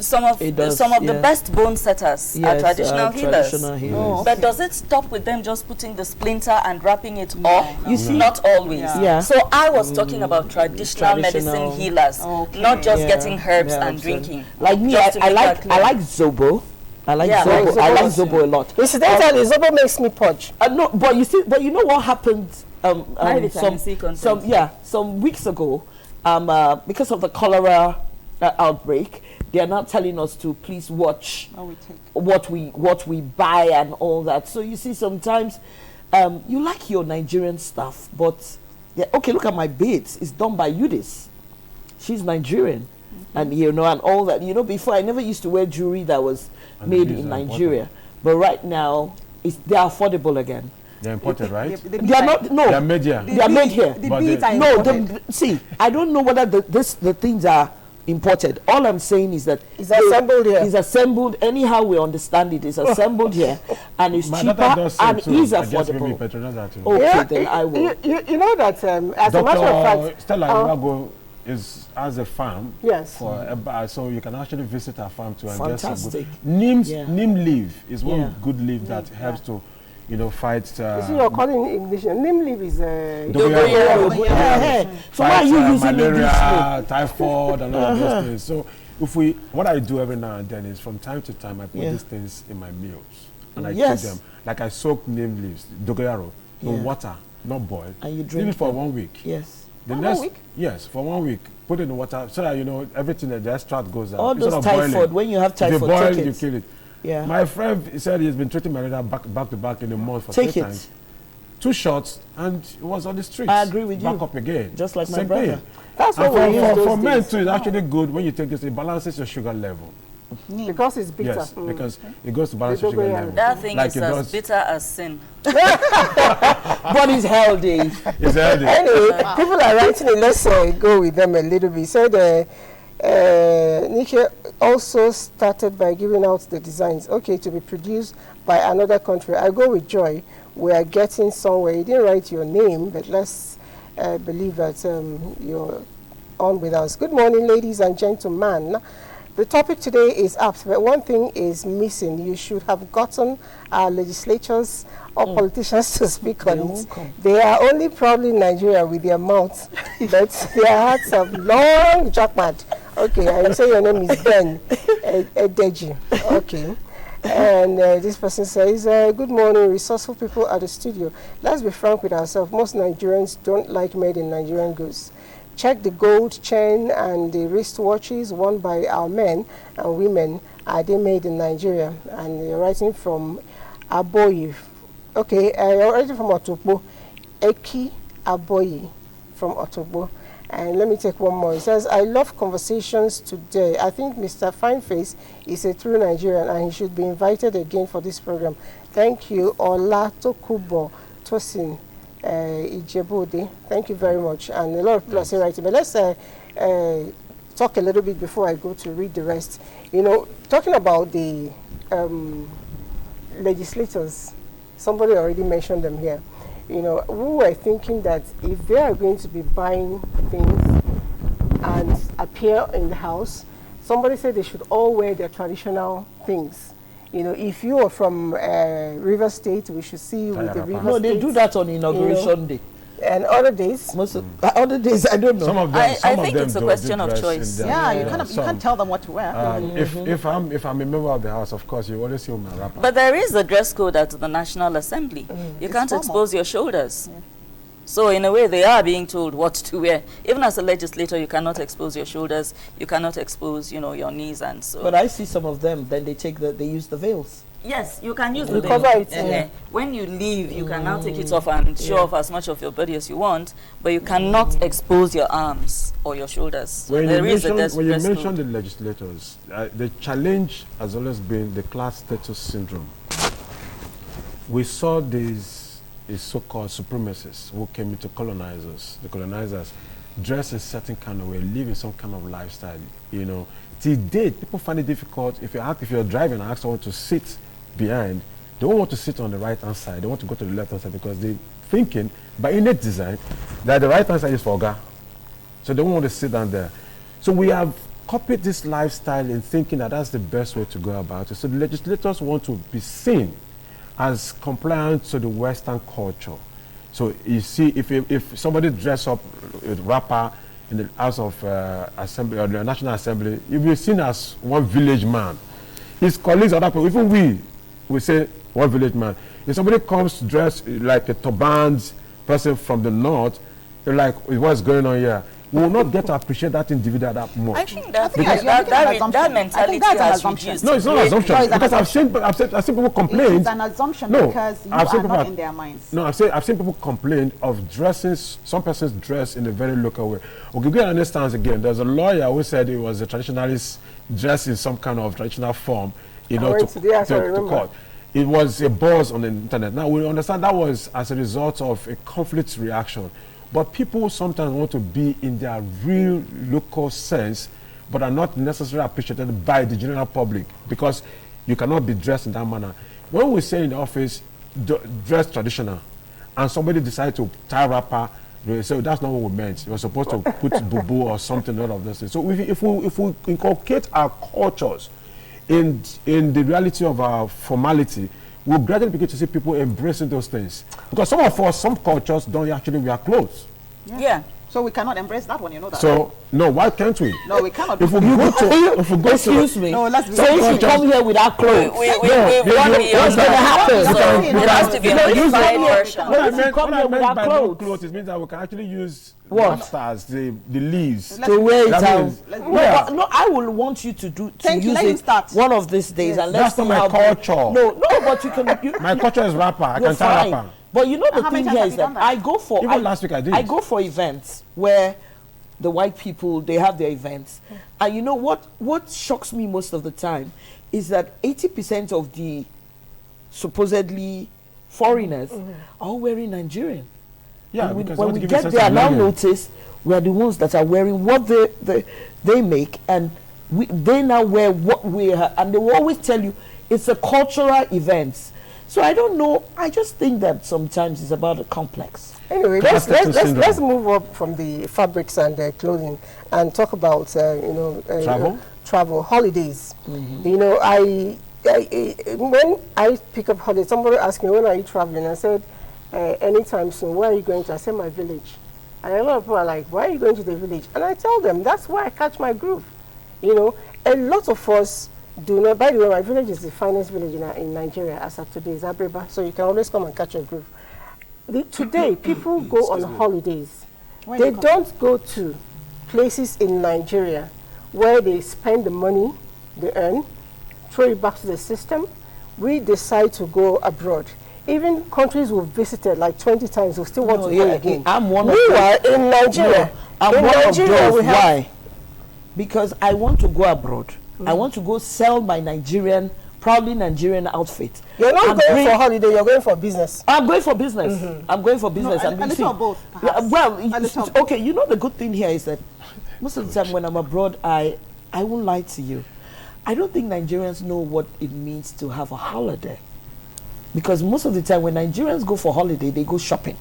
some of the best bone setters are traditional healers. But does it stop with them just putting the splinter and wrapping it off? You see, not always. So I was talking about traditional medicine healers. Not just getting herbs and drinking. Like me, I like Zobo. I like Zobo. I like Zobo a lot. Incidentally, Zobo makes me purge. No, but you know what happened? Some weeks ago, because of the cholera outbreak, they are now telling us to please watch what we buy and all that. So you see, sometimes you like your Nigerian stuff, but okay, look at my beads. It's done by Eunice. She's Nigerian, and and all that. Before I never used to wear jewelry that was made in Nigeria, but right now they're affordable again. They're imported, right? They are not. No, they're made here. They are made here. The beads are imported. See, I don't know whether the things are imported. All I'm saying is that it's assembled here. It's assembled anyhow we understand it. It's assembled here, and it's cheaper and is affordable. Okay, then I will. You know that as a matter of fact, Stella Iwago has a farm. Yes. So you can actually visit our farm too and fantastic. Get some good neem leaf is one good leaf that helps to fight. You see, you're calling it English. Neem leaf is so why are you using malaria, typhoid, and all of those things? So what I do every now and then is from time to time I put these things in my meals and I cook them. Like I soak neem leaves, dogoyaro, in water, not boiled. And you drink it for 1 week. Yes. The next 1 week? Yes, for 1 week. Put it in the water so that everything that the extract goes out. All those typhoid, when you have typhoid, if you boil, you kill it. Yeah. My friend said he's been treating malaria back to back in a month for 3 times. 2 shots and it was on the streets. I agree with you. Back up again. Just like Same my brother. thing. That's what for men too, it's actually good when you take this. It balances your sugar level. Because it's bitter. Yes, because it goes to balance your sugar level. That thing is as bitter as sin. But it's healthy. It's healthy. Anyway, people are writing it. Let's go with them a little bit. So Niche also started by giving out the designs, to be produced by another country. I go with Joy. We are getting somewhere. You didn't write your name, but let's believe that you're on with us. Good morning, ladies and gentlemen. The topic today is apps, but one thing is missing. You should have gotten our legislators or politicians to speak on it. They are only probably in Nigeria with their mouths, but their hearts have long jackpot. Okay, I say your name is Ben Edeji. Okay. And this person says, good morning, resourceful people at the studio. Let's be frank with ourselves. Most Nigerians don't like made in Nigerian goods. Check the gold chain and the wristwatches worn by our men and women. Are they made in Nigeria? And you're writing from Aboyi. Okay, you're writing from Otogbo. Eki Aboyi from Otogbo. And let me take one more. It says, I love conversations today. I think Mr. Fineface is a true Nigerian and he should be invited again for this program. Thank you, Ola Tokubo Tosin Ijebode. Thank you very much. And a lot of people are saying writing. But let's talk a little bit before I go to read the rest. Talking about the legislators, somebody already mentioned them here. We were thinking that if they are going to be buying things and appear in the house, somebody said they should all wear their traditional things. If you are from River State, we should see you with the River State. No, they do that on Inauguration Day. And other days? Most of other days, I don't know. Some of them, I think it's a question of choice. Yeah, you can't tell them what to wear. If I'm a member of the house, of course, you always see my wrapper. But there is a dress code at the National Assembly. You can't expose your shoulders. Yeah. So in a way, they are being told what to wear. Even as a legislator, you cannot expose your shoulders. You cannot expose, your knees and so. But I see some of them. Then they use the veils. Yes, you can use the cover it. When you leave, you can now take it off and show off as much of your body as you want, but you cannot expose your arms or your shoulders. When you mention the legislators, the challenge has always been the class status syndrome. We saw these so-called supremacists who came in to colonize us. The colonizers dress in a certain kind of way, live in some kind of lifestyle. Till date, people find it difficult if you're driving and ask someone to sit behind, they don't want to sit on the right-hand side. They want to go to the left-hand side because they're thinking, by innate design, that the right-hand side is for Oga. So they don't want to sit down there. So we have copied this lifestyle in thinking that that's the best way to go about it. So the legislators want to be seen as compliant to the Western culture. So you see, if somebody dress up with wrapper in the House of Assembly or the National Assembly, you'll be seen as one village man. His colleagues, other people, even we say one village man. If somebody comes dressed like a turbaned person from the north, you're like, what's going on here? we will not get to appreciate that individual that much. I think that that mentality has reduced. No, it's not an assumption. No, it's an Because I've seen people complain. It's an assumption No, because you I've seen are people not in their minds. No, I've seen people complain of dressing, some persons dress in a very local way. Okay, give you an instance again. There's a lawyer who said he was a traditionalist dressed in some kind of traditional form, you know, to court. It was a buzz on the internet. Now, we understand that was as a result of a conflict reaction. But people sometimes want to be in their real local sense, but are not necessarily appreciated by the general public because you cannot be dressed in that manner. When we say in the office, dress traditional, and somebody decides to tie wrapper, they say, that's not what we meant. You're supposed to put bubu or something, all of those things. So if we inculcate our cultures in the reality of our formality, we'll gradually begin to see people embracing those things. Because some cultures don't actually wear clothes. Yeah. So we cannot embrace that one, you know that. So, no, why can't we? No, we cannot. If we go Excuse me. No, let's be so if you come here without clothes, what's going to happen? So there has to be a modified version. Clothes, it means that we can actually use stars, the leaves. To wear it out. No, I will want you to use it one of these days. And let's that's not my culture. No, but you can. My culture is rapper. I can tie rapper. But you know the thing here is that I go for last week I go for events where the white people, they have their events. And you know what shocks me most of the time is that 80% of the supposedly foreigners are wearing Nigerian. Yeah, and when we get there now notice we are the ones that are wearing what they make, and they now wear what we have, and they will always tell you it's a cultural event. So I don't know. I just think that sometimes it's about a complex. Anyway, let's move up from the fabrics and clothing and talk about travel holidays. You know, when I pick up holidays, somebody asked me, when are you traveling? I said, anytime soon. Where are you going to? I said, my village. And a lot of people are like, why are you going to the village? And I tell them, that's where I catch my groove. You know, a lot of us do not. By the way, my village is the finest village in Nigeria as of today, is Abuja, so you can always come and catch your groove. Today, people go on holidays. They don't go to places in Nigeria where they spend the money they earn, throw it back to the system. We decide to go abroad. Even countries we've visited like 20 times, we still want to go again. I'm one of Meanwhile, in Nigeria, why? Because I want to go abroad. I want to go sell my proudly Nigerian outfit. You're not going for holiday, you're going for business. I'm going for business. I'm going for business. No, a little of both. Okay, you know the good thing here is that most of the time when I'm abroad, I won't lie to you. I don't think Nigerians know what it means to have a holiday. Because most of the time when Nigerians go for holiday, they go shopping.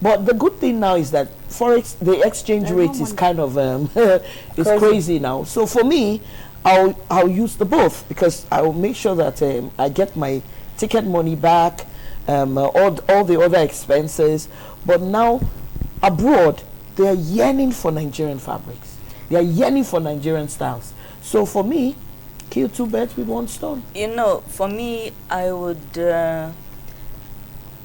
But the good thing now is that Forex, the exchange rate is kind of is crazy now. So for me, I'll use the both, because I will make sure that I get my ticket money back, all the other expenses. But now abroad, they are yearning for Nigerian fabrics. They are yearning for Nigerian styles. So for me, kill two birds with one stone. You know, for me, I would.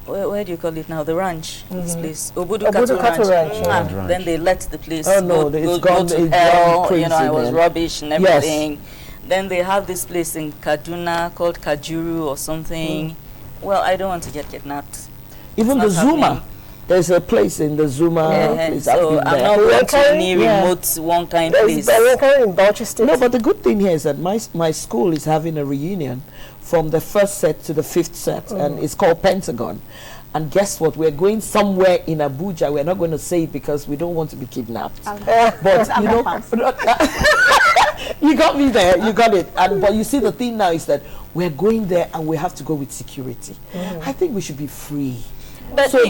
Where do you call it now? The ranch, this place, Obudu Cattle Ranch. Then they let the place go to hell. You know, I was rubbish and everything. Yes. Then they have this place in Kaduna called Kajuru or something. Well, I don't want to get kidnapped. Even the Zuma. There's a place in the Zuma place. So I'm not going to any remote one-kind place. No, but the good thing here is that my school is having a reunion from the first set to the fifth set, and it's called Pentagon. And guess what? We're going somewhere in Abuja. We're not going to say it because we don't want to be kidnapped. But you know, you got me there. You got it. But you see, the thing now is that we're going there and we have to go with security. I think we should be free. But so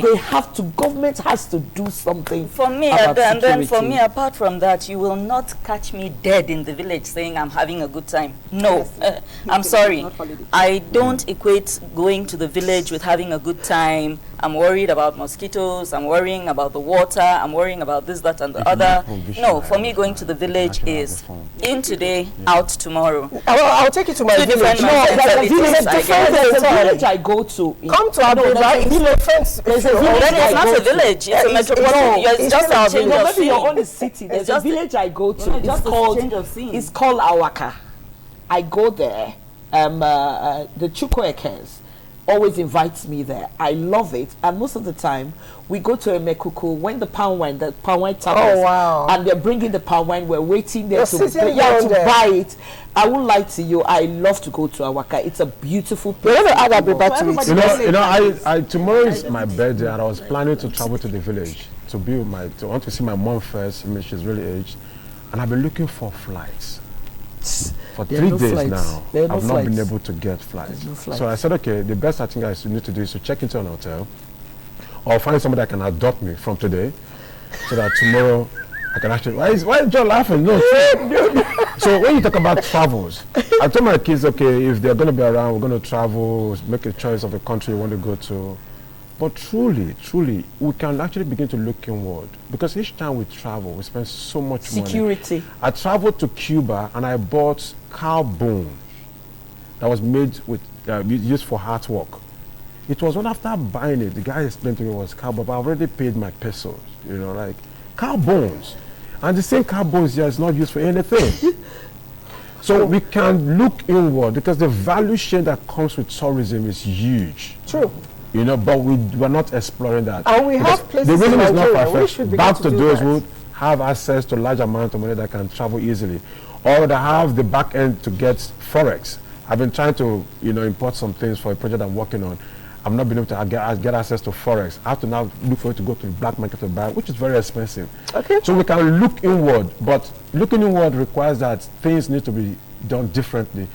government has to do something for me. And then for me, apart from that, you will not catch me dead in the village saying I'm having a good time. No, I'm sorry. I don't equate going to the village with having a good time I'm worried about mosquitoes, I'm worrying about the water, I'm worrying about this, that, and the other. No, for me, going to the village is in today, out tomorrow. I'll take you to my Two village. different No, there's a village, There's a village I go to. Come to Abuja. There's a village Then it's not a village, it's a metropolitan. it's It's just a change of Maybe scene. your own is city. There's a village I go to. It's called Awaka. I go there. The Chukwuekes always invites me there. I love it, and most of the time we go to Emekuku when the palm wine tappers. Oh, wow. And they're bringing the palm wine. We're waiting there You're to sitting down there. buy it. I won't lie to you. I love to go to Awaka. It's a beautiful place. We're going to add a bit back to it. I tomorrow is my birthday, and I was planning to travel to the village to want to see my mom first. I mean, she's really aged, and I've been looking for flights. For 3 days now, I've not been able to get flights. So I said, okay, the best I think I need to do is to check into an hotel or find somebody that can adopt me from today so that tomorrow I can actually... Why is John laughing? No. So when you talk about travels, I told my kids, okay, if they're going to be around, we're going to travel, make a choice of the country you want to go to. But truly, we can actually begin to look inward, because each time we travel, we spend so much money. I traveled to Cuba and I bought cow bone that was made with used for artwork. It was one after buying it, the guy explained to me it was cow bone, but I already paid my pesos, like cow bones. And the same cow bones here is not used for anything. So we can look inward, because the value chain that comes with tourism is huge. True. But we're not exploring that. And we have places the reason in Nigeria, is not perfect. Back to those who have access to large amount of money that can travel easily, or that have the back end to get forex. I've been trying to, import some things for a project I'm working on. I've not been able to get access to forex. I have to now look for it to go to the black market to buy, which is very expensive. Okay. So we can look inward, but looking inward requires that things need to be done differently.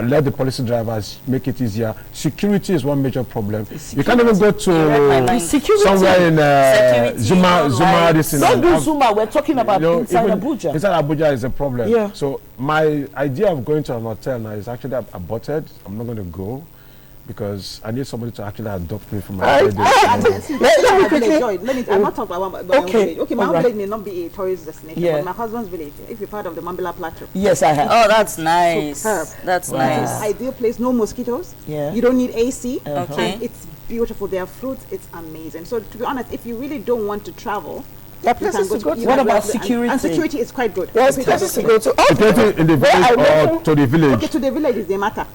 Let the policy drivers make it easier. Security is one major problem. You can't even go to somewhere in Zuma. Don't do Zuma. We're talking about inside Abuja. Inside Abuja is a problem. Yeah. So my idea of going to an hotel now is actually aborted. I'm not going to go, because I need somebody to actually adopt me from my birthday. I'm not talking about my own village. Okay, my own village may not be a tourist destination, but my husband's village, if you're part of the Mambila Plateau. Yes, I have. Oh, that's nice. Superb. That's nice. Ideal place, no mosquitoes. Yeah. You don't need AC. Okay. And it's beautiful. Their fruits, it's amazing. So to be honest, if you really don't want to travel, there are places to go to. What about security? And security is quite good. There's places to go to. Security in the village or to the village? Okay, to the village is the matter.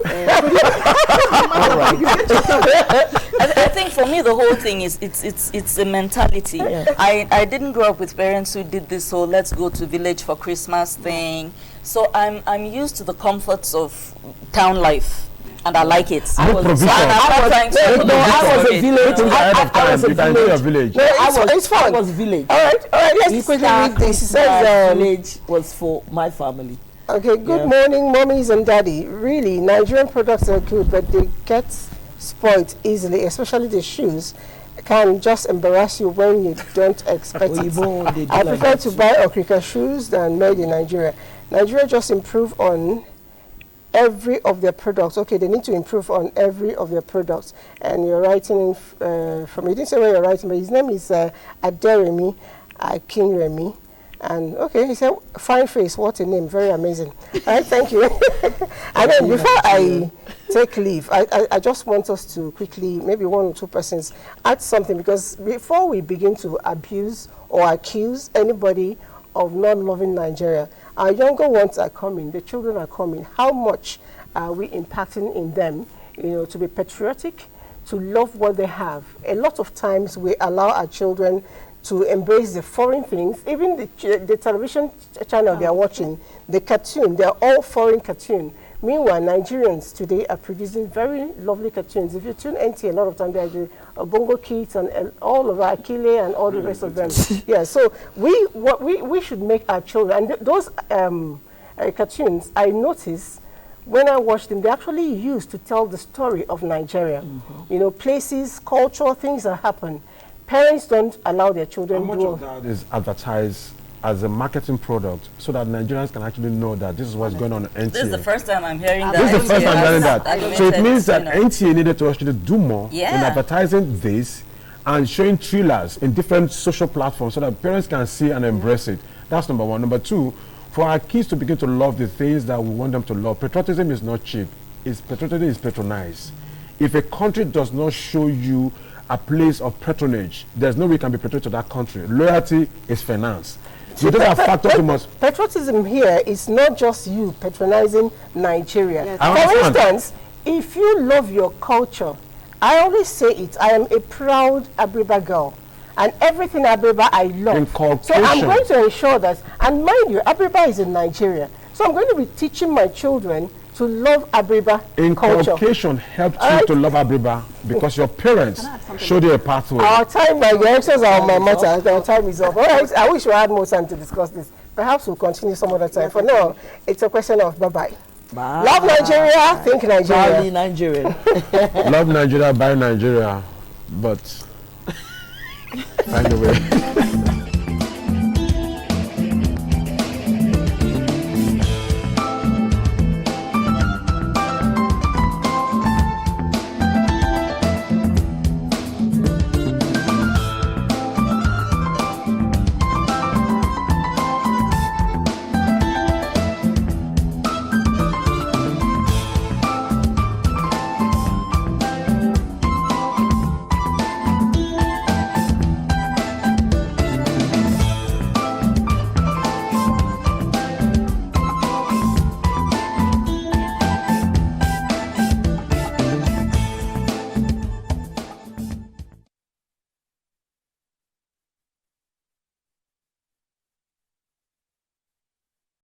I think for me the whole thing is it's a mentality. Yeah. I didn't grow up with parents who did this whole let's go to village for Christmas thing. So I'm used to the comforts of town life. And I like it. I was a village. It's fun. I was village. All right. Let's quickly read this. It says village was for my family. Okay. Good morning, mommies and daddy. Really, Nigerian products are good, but they get spoiled easily, especially the shoes. Can just embarrass you when you don't expect it. I prefer to buy Okrika shoes than made in Nigeria. Nigeria just improve on every of their products. Okay, they need to improve on every of their products. And you're writing from, you didn't say where you're writing, but his name is Aderemi Akinremi. And okay, he said, fine face, what a name, very amazing. All right, thank you. And then before I take leave, I just want us to quickly, maybe one or two persons, add something, because before we begin to abuse or accuse anybody of not loving Nigeria, our younger ones are coming, the children are coming. How much are we impacting in them, to be patriotic, to love what they have? A lot of times we allow our children to embrace the foreign things, even the television channel they are watching, the cartoon, they are all foreign cartoon. Meanwhile, Nigerians today are producing very lovely cartoons. If you tune NTA, a lot of time there's the Bongo Kids and all of Akile and all the rest of them. Yeah, so we should make our children, and those cartoons, I notice when I watch them, they're actually used to tell the story of Nigeria. Places, culture, things that happen. Parents don't allow their children to do. How much of that is advertised as a marketing product so that Nigerians can actually know that this is what's going on in NTA? This is the first time I'm hearing that. This is the first time I'm hearing that. So it means that NTA needed to actually do more in advertising this and showing thrillers in different social platforms so that parents can see and embrace it. That's number one. Number two, for our kids to begin to love the things that we want them to love. Patriotism is not cheap. Patriotism is patronized. If a country does not show you a place of patronage, there's no way you can be patriotic to that country. Loyalty is finance. So those are factors you must... Patriotism here is not just you patronizing Nigeria. Yes. For instance, if you love your culture, I always say it, I am a proud Abriba girl. And everything Abriba I love. So I'm going to ensure that, and mind you, Abriba is in Nigeria. So I'm going to be teaching my children to love Abriba culture. Inculcation helps you to love Abriba because your parents showed you a pathway. Our time, my youngsters are on my matter. Our time is up. All right, I wish we had more time to discuss this. Perhaps we'll continue some other time. For now, it's a question of bye-bye. Bye. Love Nigeria, think Nigeria. Proudly Nigerian. Love Nigeria, buy Nigeria. But, anyway.